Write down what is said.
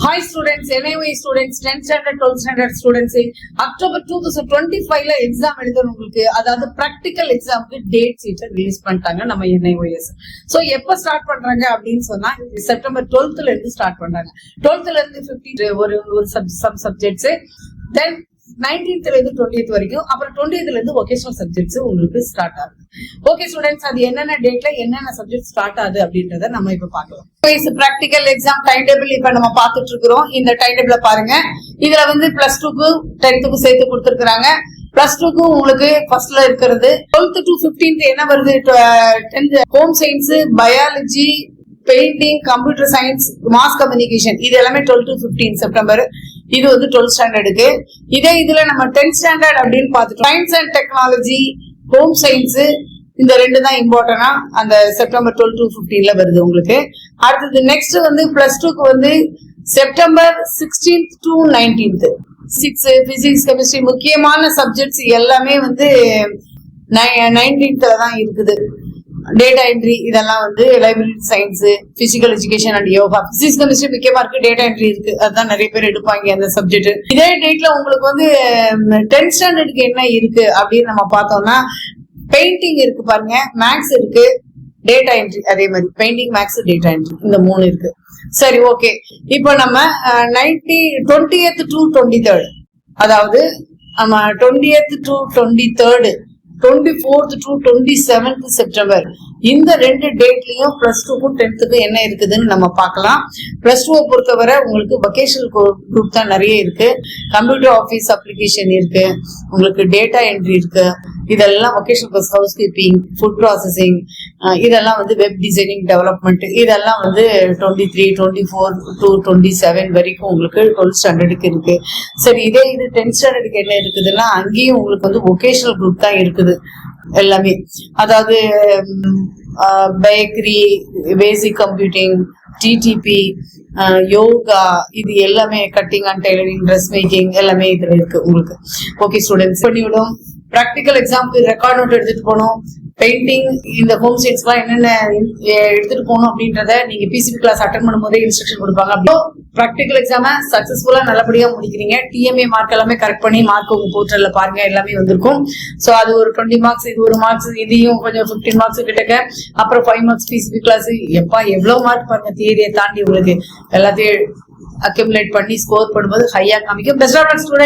Hi students, NIOA students, 10th standard, 12th standard students, October 2025 exam எழுதுறவங்களுக்கு அதாவது practical examக்கு date sheet release பண்ணிட்டாங்க நம்ம NIOS. So எப்ப start பண்றாங்க அப்படின்னு சொன்னா செப்டம்பர் 12th ல இருந்து ஸ்டார்ட் பண்றாங்க. 12th ல இருந்து 15 ஒரு சம் சப்ஜெக்ட்ஸ், then 19th ல இருந்து 20th வரைக்கும், அப்புறம் 20th ல இருந்து வொகேஷனல் சப்ஜெக்ட்ஸ் உங்களுக்கு ஸ்டார்ட் ஆகுது. ஓகே ஸ்டூடெண்ட்ஸ், அது என்னென்ன டேட்ல என்னென்ன சப்ஜெக்ட் ஸ்டார்ட் ஆகுது அப்படின்றத நம்ம இப்ப பார்க்கலாம். பிராக்டிகல் எக்ஸாம் டைம் டேபிள் இப்ப நம்ம பார்த்துட்டு இருக்கிறோம். இந்த டைம் டேபிள பாருங்க. இதுல வந்து பிளஸ் 2க்கு 10th சேர்த்து கொடுத்துருக்காங்க. பிளஸ் 2க்கு உங்களுக்கு ஃபர்ஸ்ட்ல இருக்கிறது 12th to 15th என்ன வருது? 10th home science, biology, painting, computer science, mass communication, இது எல்லாமே 12 to 15 செப்டம்பர். இது வந்து 12th ஸ்டாண்டர்டுக்கு. இதே இதுல நம்ம 10th ஸ்டாண்டர்ட் அப்படின்னு பார்த்துட்டோம். Science and technology, home science, இந்த ரெண்டு தான் இம்பார்ட்டன்டா அந்த செப்டம்பர் 12 to 15ல வருது உங்களுக்கு. அடுத்தது நெக்ஸ்ட் வந்து பிளஸ் 2க்கு வந்து September 16th to 19th 6 physics, chemistry, முக்கியமான சப்ஜெக்ட்ஸ் எல்லாமே வந்து 19th தான் இருக்குது. டேட்டா என்ட்ரி இதெல்லாம் வந்து library science, physical education and yoga, physics chemistry முக்கியமா இருக்கு, டேட்டா என்ட்ரி இருக்கு, அதுதான் நிறைய பேர் எடுப்பாங்க அந்த சப்ஜெக்ட். இதே டேட்ல உங்களுக்கு வந்து 10th ஸ்டாண்டர்டுக்கு என்ன இருக்கு அப்படின்னு நம்ம பார்த்தோம்னா பெயிண்டிங் இருக்கு பாருங்க, மேக்ஸ் இருக்கு, டேட்டா என்ட்ரி அதே மாதிரி பெயிண்டிங், மேக்ஸ், டேட்டா என்ட்ரி, இந்த 3 இருக்கு. சரி, ஓகே. இப்போ நம்ம 20th to 23rd, அதாவது நம்ம 20th to 23rd, 24th to 27th September, இந்த 2 டேட்லயும் பிளஸ் 2க்கும் 10th என்ன இருக்குதுன்னு நம்ம பார்க்கலாம். பிளஸ் 2 பொறுத்தவரை உங்களுக்கு வொகேஷனல் குரூப் தான் நிறைய இருக்கு. கம்ப்யூட்டர் ஆஃபீஸ் அப்ளிகேஷன் இருக்கு, உங்களுக்கு டேட்டா என்ட்ரி இருக்கு, இதெல்லாம் vocational plus house keeping, food processing, இதெல்லாம் வந்து வெப் டிசைனிங், டெவலப்மெண்ட், இதெல்லாம் வந்து 23, 24 to 27 வரைக்கும் உங்களுக்கு 12th ஸ்டாண்டர்டுக்கு இருக்கு. சரி, இதே இது 10th ஸ்டாண்டர்டுக்கு என்ன இருக்குதுன்னா அங்கேயும் உங்களுக்கு வந்து வொகேஷனல் குரூப் தான் இருக்குது எல்லாமே. அதாவது bakery, basic computing, DTP, yoga, இது எல்லாமே cutting and tailoring, dress making எல்லாமே இதுல இருக்கு உங்களுக்கு. ஓகே ஸ்டூடெண்ட்ஸ், பண்ணிவிடும். ப்ராக்டிக்கல் எக்ஸாம்க்கு ரெக்கார்ட் நோட் எடுத்துட்டு போகணும். பெயிண்டிங், இந்த ஹோம் சயின்ஸ்லாம் என்னென்ன எடுத்துட்டு போகணும் அப்படின்றத நீங்க பிசிபி கிளாஸ் அட்டன் பண்ணும்போதே இன்ஸ்ட்ரக்ஷன் கொடுப்பாங்க. அப்போ ப்ராக்டிக்கல் எக்ஸாம சக்சஸ்ஃபுல்லா நல்லபடியா முடிக்கிறீங்க. டிஎம்ஏ மார்க் எல்லாமே கரெக்ட் பண்ணி மார்க் உங்க போர்ட்டல்ல பாருங்க, எல்லாமே வந்திருக்கும். சோ அது ஒரு 20 மார்க்ஸ், இது ஒரு மார்க்ஸ், இதையும் கொஞ்சம் 15 மார்க்ஸ் கிட்டக்க, அப்புறம் 5 மார்க்ஸ் பிசிபி கிளாஸ். எப்பா எவ்வளவு மார்க் பாருங்க, தியரியை தாண்டி உங்களுக்கு எல்லாத்தையும் அக்யூமுலேட் பண்ணி ஸ்கோர் பண்ணும்போது ஹையா காமிக்கும். Best of luck student.